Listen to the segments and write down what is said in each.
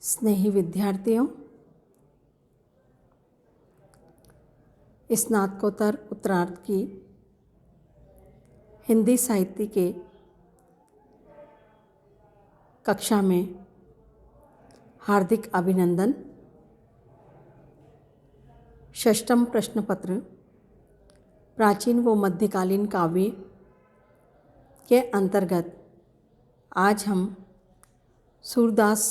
स्नेही विद्यार्थियों, स्नातकोत्तर उत्तरार्ध की हिंदी साहित्य के कक्षा में हार्दिक अभिनंदन। षष्ठम प्रश्न पत्र प्राचीन व मध्यकालीन काव्य के अंतर्गत आज हम सूरदास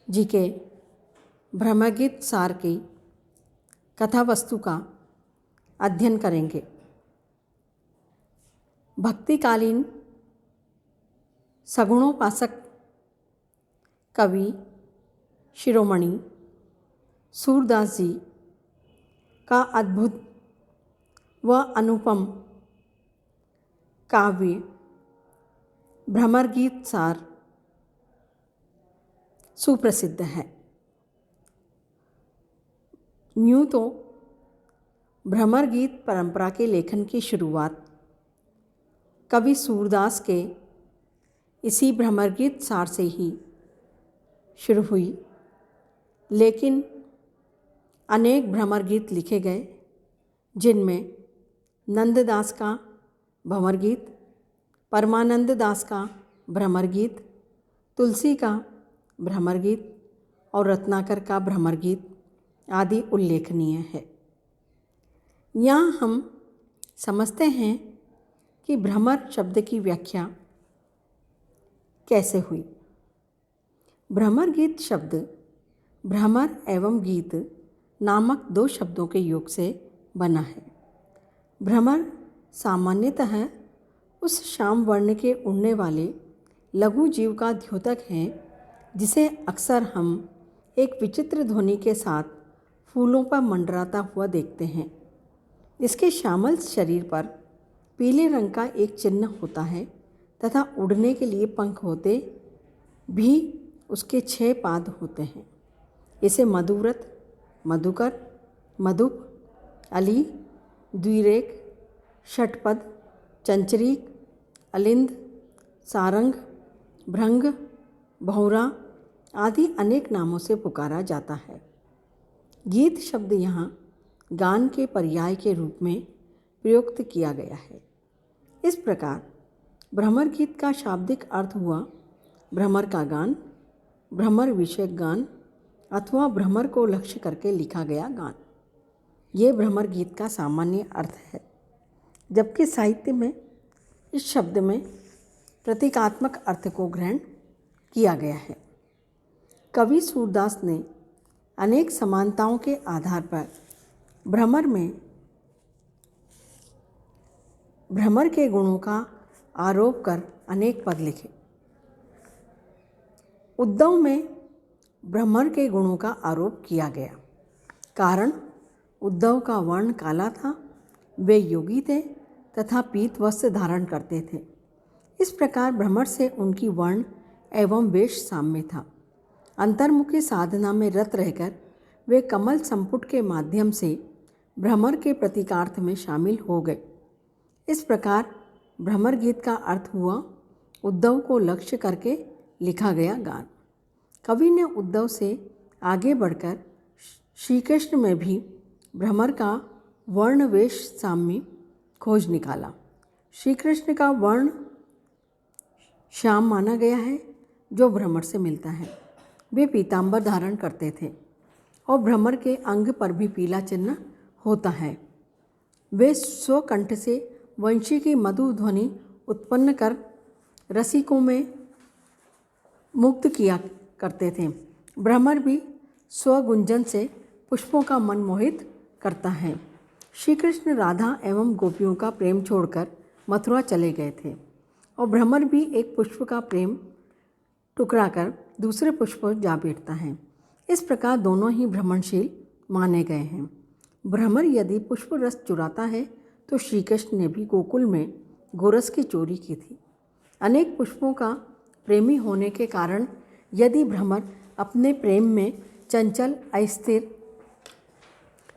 जी के ब्रह्मगीत सार की कथा वस्तु का अध्ययन करेंगे। भक्तिकालीन सगुणोपासक कवि शिरोमणि सूरदास जी का अद्भुत व अनुपम काव्य ब्रह्मगीत सार सुप्रसिद्ध है। यूँ तो ब्रह्मगीत परंपरा के लेखन की शुरुआत कवि सूरदास के इसी ब्रह्मगीत सार से ही शुरू हुई, लेकिन अनेक ब्रह्मगीत लिखे गए, जिनमें नंददास का भंवरगीत, परमानंद दास का भ्रमरगीत, तुलसी का भ्रमरगीत और रत्नाकर का भ्रमरगीत आदि उल्लेखनीय है। यहाँ हम समझते हैं कि भ्रमर शब्द की व्याख्या कैसे हुई। भ्रमरगीत शब्द भ्रमर एवं गीत नामक दो शब्दों के योग से बना है। भ्रमर सामान्यतः उस श्याम वर्ण के उड़ने वाले लघु जीव का द्योतक है, जिसे अक्सर हम एक विचित्र ध्वनि के साथ फूलों पर मंडराता हुआ देखते हैं। इसके श्यामल शरीर पर पीले रंग का एक चिन्ह होता है तथा उड़ने के लिए पंख होते भी उसके 6 पाद होते हैं। इसे मधुव्रत, मधुकर, मधुप, अली, द्विरेक, षटपद, चंचरीक, अलिंद, सारंग, भृंग, भौरा आदि अनेक नामों से पुकारा जाता है। गीत शब्द यहाँ गान के पर्याय के रूप में प्रयुक्त किया गया है। इस प्रकार भ्रमर गीत का शाब्दिक अर्थ हुआ भ्रमर का गान, भ्रमर विषयक गान अथवा भ्रमर को लक्ष्य करके लिखा गया गान। ये भ्रमर गीत का सामान्य अर्थ है, जबकि साहित्य में इस शब्द में प्रतीकात्मक अर्थ को ग्रहण किया गया है। कवि सूरदास ने अनेक समानताओं के आधार पर भ्रमर के गुणों का आरोप कर अनेक पद लिखे। उद्धव में भ्रमर के गुणों का आरोप किया गया, कारण उद्धव का वर्ण काला था, वे योगी थे तथा पीत वस्त्र धारण करते थे। इस प्रकार भ्रमर से उनकी वर्ण एवं वेश साम्य था। अंतर्मुखी साधना में रत रहकर वे कमल संपुट के माध्यम से भ्रमर के प्रतीकार्थ में शामिल हो गए। इस प्रकार भ्रमर गीत का अर्थ हुआ उद्धव को लक्ष्य करके लिखा गया गान। कवि ने उद्धव से आगे बढ़कर श्री कृष्ण में भी भ्रमर का वर्ण वेश साम्य खोज निकाला। श्री कृष्ण का वर्ण श्याम माना गया है, जो भ्रमर से मिलता है। वे पीतांबर धारण करते थे और भ्रमर के अंग पर भी पीला चिन्ह होता है। वे स्वकंठ से वंशी की मधुर ध्वनि उत्पन्न कर रसिकों में मुग्ध किया करते थे। भ्रमर भी स्वगुंजन से पुष्पों का मन मोहित करता है। श्री कृष्ण राधा एवं गोपियों का प्रेम छोड़कर मथुरा चले गए थे और भ्रमर भी एक पुष्प का प्रेम टुकरा कर दूसरे पुष्प पर जा बैठता है। इस प्रकार दोनों ही भ्रमणशील माने गए हैं। भ्रमर यदि पुष्प रस चुराता है तो श्री कृष्ण ने भी गोकुल में गोरस की चोरी की थी। अनेक पुष्पों का प्रेमी होने के कारण यदि भ्रमर अपने प्रेम में चंचल, अस्थिर,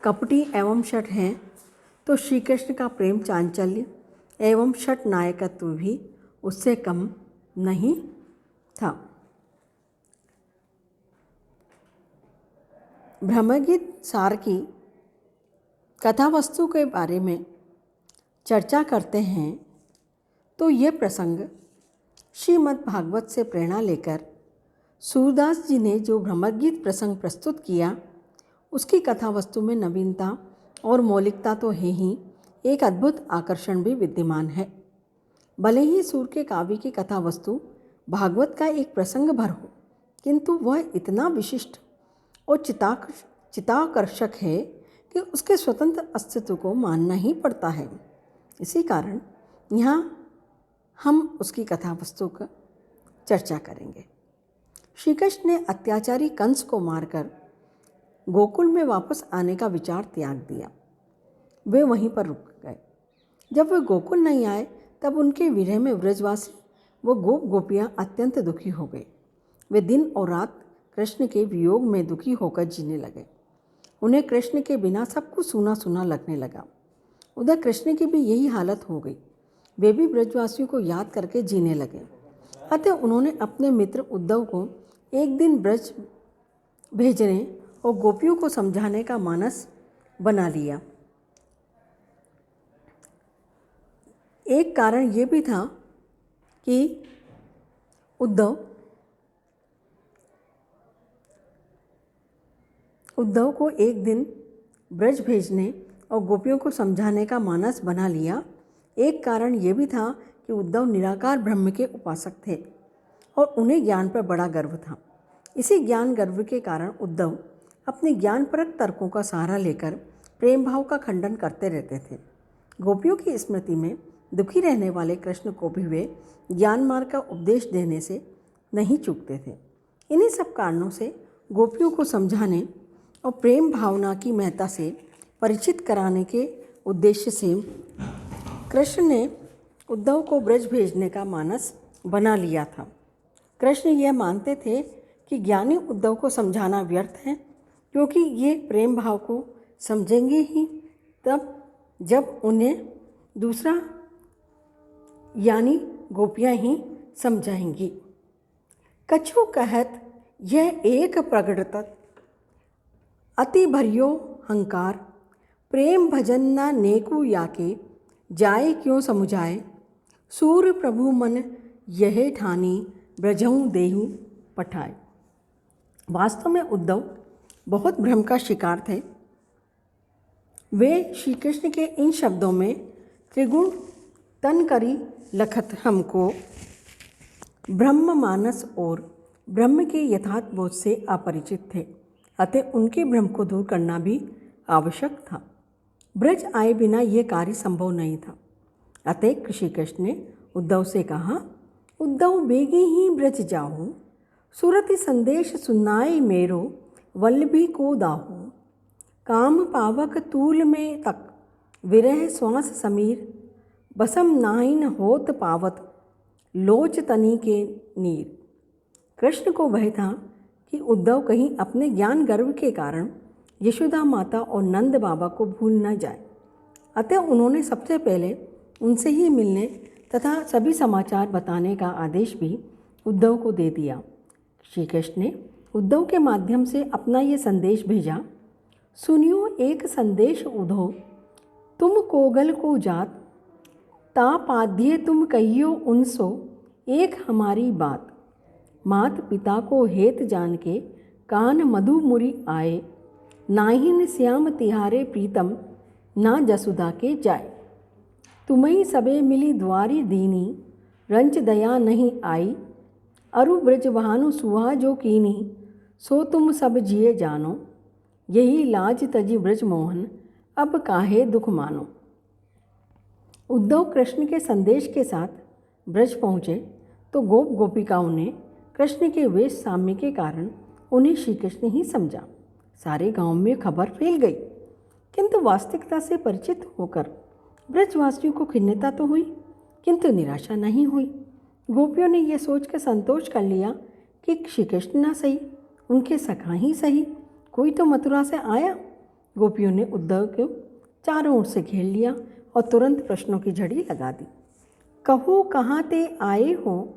कपटी एवं शठ हैं, तो श्री कृष्ण का प्रेम चांचल्य एवं शठ नायकत्व भी उससे कम नहीं था। ब्रह्मगीत सार की कथा वस्तु के बारे में चर्चा करते हैं तो ये प्रसंग श्रीमद् भागवत से प्रेरणा लेकर सूरदास जी ने जो ब्रह्मगीत प्रसंग प्रस्तुत किया उसकी कथा वस्तु में नवीनता और मौलिकता तो है ही, एक अद्भुत आकर्षण भी विद्यमान है। भले ही सूर के काव्य की कथा वस्तु भागवत का एक प्रसंग भर हो, किंतु वह इतना विशिष्ट और चित्ताकर्षक है कि उसके स्वतंत्र अस्तित्व को मानना ही पड़ता है। इसी कारण यहाँ हम उसकी कथा वस्तु का चर्चा करेंगे। श्री कृष्ण ने अत्याचारी कंस को मारकर गोकुल में वापस आने का विचार त्याग दिया। वे वहीं पर रुक गए। जब वे गोकुल नहीं आए तब उनके विरह में व्रजवासी वो गोप गोपियाँ अत्यंत दुखी हो गए। वे दिन और रात कृष्ण के वियोग में दुखी होकर जीने लगे। उन्हें कृष्ण के बिना सब कुछ सूना सूना लगने लगा। उधर कृष्ण की भी यही हालत हो गई। वे भी ब्रजवासियों को याद करके जीने लगे। अतः उन्होंने अपने मित्र उद्धव को एक दिन ब्रज भेजने और गोपियों को समझाने का मानस बना लिया। एक कारण ये भी था कि उद्धव को एक दिन ब्रज भेजने और गोपियों को समझाने का मानस बना लिया। एक कारण ये भी था कि उद्धव निराकार ब्रह्म के उपासक थे और उन्हें ज्ञान पर बड़ा गर्व था। इसी ज्ञान गर्व के कारण उद्धव अपने ज्ञानपरक तर्कों का सहारा लेकर प्रेम भाव का खंडन करते रहते थे। गोपियों की स्मृति में दुखी रहने वाले कृष्ण को भी वे ज्ञान मार्ग का उपदेश देने से नहीं चूकते थे। इन्हीं सब कारणों से गोपियों को समझाने और प्रेम भावना की महत्ता से परिचित कराने के उद्देश्य से कृष्ण ने उद्धव को ब्रज भेजने का मानस बना लिया था। कृष्ण यह मानते थे कि ज्ञानी उद्धव को समझाना व्यर्थ है, क्योंकि ये प्रेम भाव को समझेंगे ही तब जब उन्हें दूसरा यानी गोपियाँ ही समझाएंगी। कछु कहत यह एक प्रगटत अति भरियो हंकार, प्रेम भजन न नेकु याके जाए क्यों समुझाए, सूर प्रभु मन यह ठानी ब्रजहु देहु पठाए। वास्तव में उद्धव बहुत भ्रम का शिकार थे। वे श्री कृष्ण के इन शब्दों में त्रिगुण तन करी लखत हमको ब्रह्म मानस और ब्रह्म के यथार्थ बोध से अपरिचित थे। अतः उनके भ्रम को दूर करना भी आवश्यक था। ब्रज आए बिना यह कार्य संभव नहीं था। अतः श्री कृष्ण ने उद्धव से कहा, उद्धव बेगी ही ब्रज जाहु, सुरति संदेश सुनाए मेरो वल्लभी को दाहु। काम पावक तूल में तक विरह श्वास समीर, बसम नाहिन होत पावत लोच तनी के नीर। कृष्ण को भय था कि उद्धव कहीं अपने ज्ञान गर्व के कारण यशोदा माता और नंद बाबा को भूल न जाए। अतः उन्होंने सबसे पहले उनसे ही मिलने तथा सभी समाचार बताने का आदेश भी उद्धव को दे दिया। श्री कृष्ण ने उद्धव के माध्यम से अपना ये संदेश भेजा, सुनियो एक संदेश उद्धव, तुम कोगल को जात, ता पाध्य तुम कहियो उनसो एक हमारी बात। मात पिता को हेत जान के कान मधु मुरि आए, नाहिन श्याम तिहारे प्रीतम ना जसुदा के जाए। तुम्हें सबे मिली द्वारी दीनी, रंच दया नहीं आई, अरु ब्रज भानु सुहा जो कीनी, सो तुम सब जिए जानो। यही लाज तजी ब्रज मोहन, अब काहे दुख मानो। उद्धव कृष्ण के संदेश के साथ ब्रज पहुँचे तो गोप गोपिकाओं ने कृष्ण के वेश साम्य के कारण उन्हें श्री कृष्ण ही समझा। सारे गांव में खबर फैल गई, किंतु वास्तविकता से परिचित होकर ब्रजवासियों को खिन्नता तो हुई, किंतु निराशा नहीं हुई। गोपियों ने यह सोचकर संतोष कर लिया कि श्री कृष्ण ना सही, उनके सखा ही सही, कोई तो मथुरा से आया। गोपियों ने उद्धव को चारों ओर से घेर लिया और तुरंत प्रश्नों की झड़ी लगा दी। कहो कहाँ ते आए हो,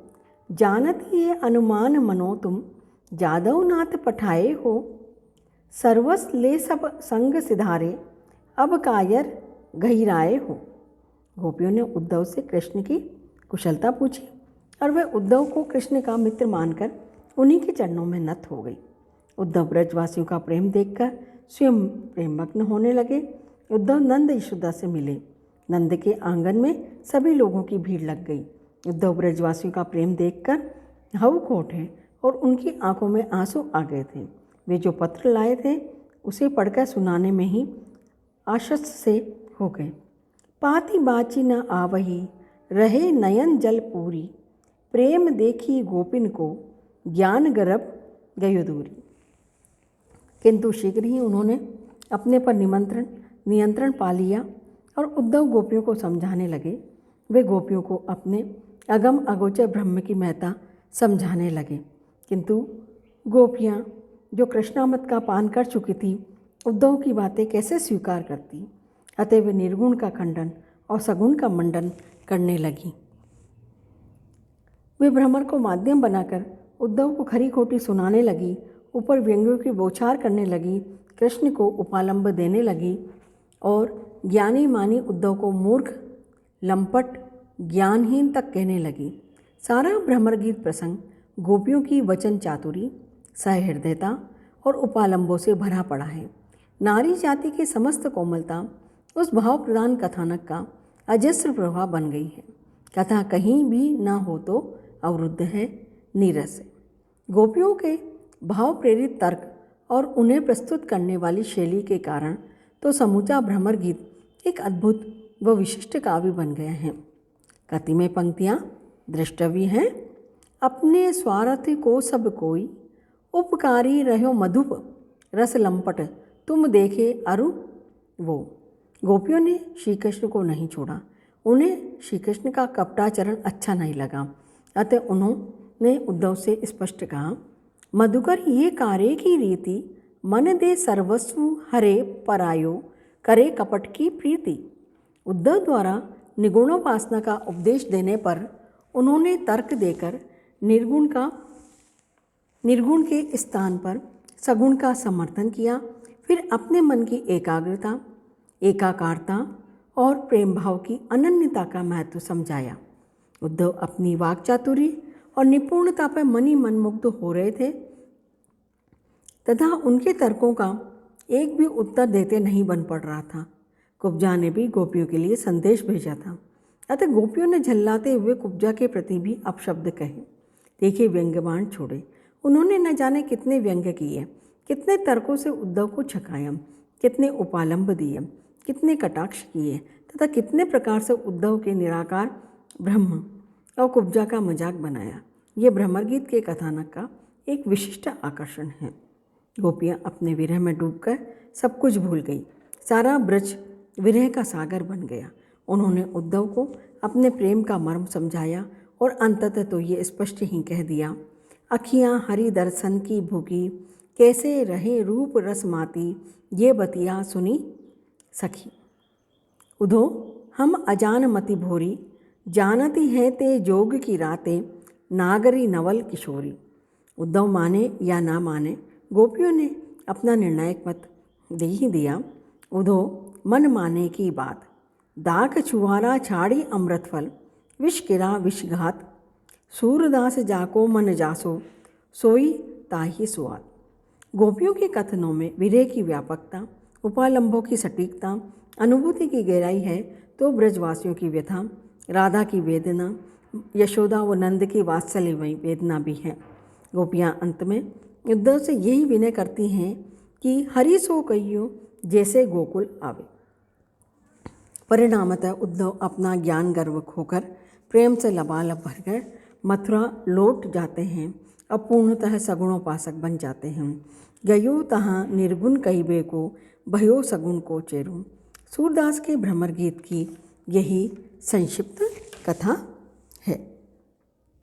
जानत ये अनुमान मनो तुम, जादव नाथ पठाए हो। सर्वस ले सब संग सिधारे, अब कायर गहिराए हो। गोपियों ने उद्धव से कृष्ण की कुशलता पूछी और वे उद्धव को कृष्ण का मित्र मानकर उन्हीं के चरणों में नत हो गई। उद्धव ब्रजवासियों का प्रेम देखकर स्वयं प्रेममग्न होने लगे। उद्धव नंद यशोदा से मिले। नंद के आंगन में सभी लोगों की भीड़ लग गई। उद्धव ब्रजवासियों का प्रेम देखकर भावुक हो उठे और उनकी आंखों में आंसू आ गए थे। वे जो पत्र लाए थे उसे पढ़कर सुनाने में ही आश्वस्त से हो गए। पाती बाची न आवही, रहे नयन जल पूरी, प्रेम देखी गोपिन को, ज्ञान गर्भ गयो दूरी। किंतु शीघ्र ही उन्होंने अपने पर नियंत्रण पा लिया और उद्धव गोपियों को समझाने लगे। वे गोपियों को अपने अगम अगोचर ब्रह्म की महत्ता समझाने लगे। किंतु गोपियाँ जो कृष्णामृत का पान कर चुकी थी, उद्धव की बातें कैसे स्वीकार करती। अतः वे निर्गुण का खंडन और सगुण का मंडन करने लगी। वे भ्रमर को माध्यम बनाकर उद्धव को खरी खोटी सुनाने लगी, ऊपर व्यंग्यों की बौछार करने लगी, कृष्ण को उपालंब देने लगी और ज्ञानी मानी उद्धव को मूर्ख, लंपट, ज्ञानहीन तक कहने लगी। सारा भ्रमर गीत प्रसंग गोपियों की वचन चातुरी, सहृदयता और उपालंबों से भरा पड़ा है। नारी जाति की समस्त कोमलता उस भाव प्रधान कथानक का अजस्र प्रभाव बन गई है। कथा कहीं भी न हो तो अवरुद्ध है, नीरस है। गोपियों के भाव प्रेरित तर्क और उन्हें प्रस्तुत करने वाली शैली के कारण तो समूचा भ्रमर गीत एक अद्भुत व विशिष्ट काव्य बन गया है। कति में पंक्तियाँ द्रष्टव्य हैं। अपने स्वार्थ को सब कोई, उपकारी रहो मधुप रस लंपट, तुम देखे अरु वो। गोपियों ने श्री कृष्ण को नहीं छोड़ा। उन्हें श्री कृष्ण का कपटाचरण अच्छा नहीं लगा। अतः उन्होंने उद्धव से स्पष्ट कहा, मधुकर ये कार्य की रीति, मन दे सर्वस्व हरे परायो, करे कपट की प्रीति। उद्धव द्वारा निगुणोपासना का उपदेश देने पर उन्होंने तर्क देकर निर्गुण के स्थान पर सगुण का समर्थन किया। फिर अपने मन की एकाग्रता, एकाकारता और प्रेम भाव की अनन्यता का महत्व समझाया। उद्धव अपनी वाक चातुरी और निपुणता पर मनी मनमुग्ध हो रहे थे तथा उनके तर्कों का एक भी उत्तर देते नहीं बन पड़ रहा था। कुब्जा ने भी गोपियों के लिए संदेश भेजा था। अतः गोपियों ने झल्लाते हुए कुब्जा के प्रति भी अपशब्द कहे, देखिए व्यंग्यबाण छोड़े। उन्होंने न जाने कितने व्यंग्य किए, कितने तर्कों से उद्धव को छकाया, कितने उपालंब दिए, कितने कटाक्ष किए तथा कितने प्रकार से उद्धव के निराकार ब्रह्म और कुब्जा का मजाक बनाया। ये भ्रमर गीत के कथानक का एक विशिष्ट आकर्षण है। गोपियाँ अपने विरह में डूबकर सब कुछ भूल गई। सारा ब्रज विरह का सागर बन गया। उन्होंने उद्धव को अपने प्रेम का मर्म समझाया और अंततः तो ये स्पष्ट ही कह दिया, अखियाँ हरि दर्शन की भूखी, कैसे रहे रूप रस माती, ये बतिया सुनी सखी। उधो हम अजान मति भोरी, जानती है ते जोग की रातें, नागरी नवल किशोरी। उद्धव माने या ना माने, गोपियों ने अपना निर्णायक मत दे ही दिया। उधो मन माने की बात, दाक छुआरा छाड़ी अमृत फल, विष किरा विषघात, सूरदास जाको मन जासो, सोई ताही सुआत। गोपियों के कथनों में विरह की व्यापकता, उपालंबों की सटीकता, अनुभूति की गहराई है तो ब्रजवासियों की व्यथा, राधा की वेदना, यशोदा व नंद की वात्सल्य वेदना भी है। गोपियाँ अंत में उद्धव से यही विनय करती हैं कि हरि सो कहियो जैसे गोकुल आवे। परिणामतः उद्धव अपना ज्ञान गर्व खोकर प्रेम से लबालब भरकर मथुरा लौट जाते हैं और पूर्णतः सगुणोपासक बन जाते हैं। गयो तहाँ निर्गुण कहिबे को, भयो सगुण को चेरू। सूरदास के भ्रमर गीत की यही संक्षिप्त कथा है।